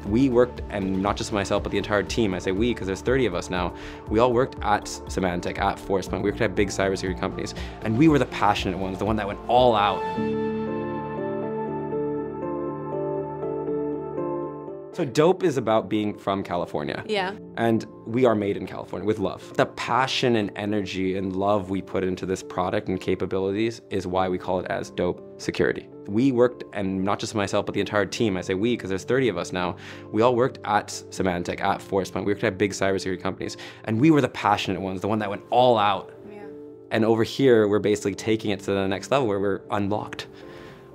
We worked, and not just myself, but the entire team. I say we because there's 30 of us now. We all worked at Symantec, at Forcepoint. We worked at big cybersecurity companies. And we were the passionate ones, the one that went all out. So dope is about being from California. Yeah. And we are made in California with love. The passion and energy and love we put into this product and capabilities is why we call it as dope security. We worked, and not just myself, but the entire team. I say we because there's 30 of us now. We all worked at Symantec, at Forcepoint. We worked at big cybersecurity companies. And we were the passionate ones, the one that went all out. Yeah. And over here, we're basically taking it to the next level where we're unlocked.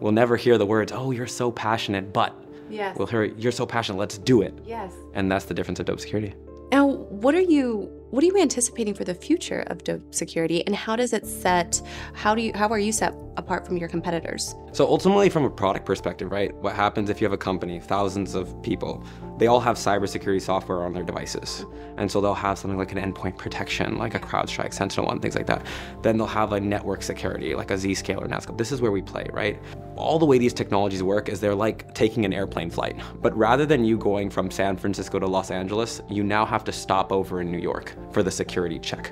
We'll never hear the words, oh, you're so passionate, but. Yes. We'll hear, you're so passionate, let's do it. Yes. And that's the difference of dope security. Now, what are you anticipating for the future of dope security, and how does it set, how are you set apart from your competitors? So ultimately, from a product perspective, right, what happens if you have a company, thousands of people, they all have cybersecurity software on their devices. And so they'll have something like an endpoint protection, like a CrowdStrike, SentinelOne, things like that. Then they'll have like network security, like a Zscaler, Netscope. This is where we play, right? All the way these technologies work is they're like taking an airplane flight. But rather than you going from San Francisco to Los Angeles, you now have to stop over in New York for the security check.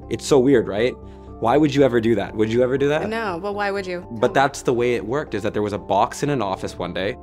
It's so weird, right? Why would you ever do that? Would you ever do that? No, but why would you? But that's the way it worked, is that there was a box in an office one day.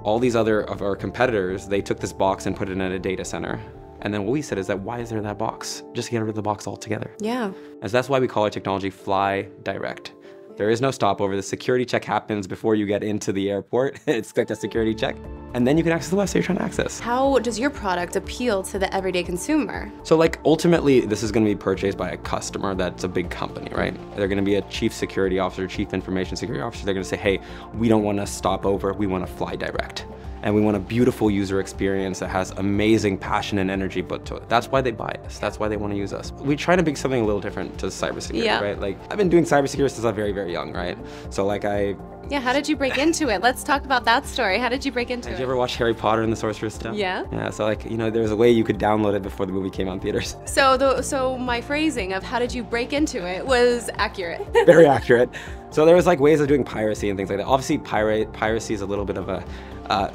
All these other of our competitors, they took this box and put it in a data center. And then what we said is that, why is there that box? Just get rid of the box altogether. Yeah. And so that's why we call our technology Fly Direct. There is no stopover. The security check happens before you get into the airport. It's like a security check. And then you can access the website you're trying to access. How does your product appeal to the everyday consumer? So like ultimately, this is gonna be purchased by a customer that's a big company, right? They're gonna be a chief security officer, chief information security officer. They're gonna say, hey, we don't wanna stop over, we wanna fly direct. And we want a beautiful user experience that has amazing passion and energy put to it. That's why they buy us. That's why they want to use us. We try to make something a little different to cybersecurity, right? Like, I've been doing cybersecurity since I'm very, very young, right? So like Yeah, how did you break into it? Let's talk about that story. How did you break into it? Did you ever watch Harry Potter and the Sorcerer's Stone? Yeah. Yeah, so like, you know, there was a way you could download it before the movie came out in theaters. So my phrasing of how did you break into it was accurate. Very accurate. So there was like ways of doing piracy and things like that. Obviously piracy is a little bit of a,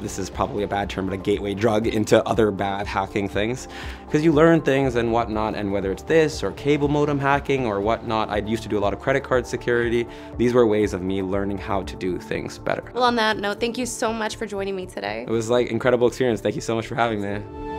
this is probably a bad term, but a gateway drug into other bad hacking things. Because you learn things and whatnot, and whether it's this or cable modem hacking or whatnot, I used to do a lot of credit card security. These were ways of me learning how to do things better. Well, on that note, thank you so much for joining me today. It was like incredible experience. Thank you so much for having me.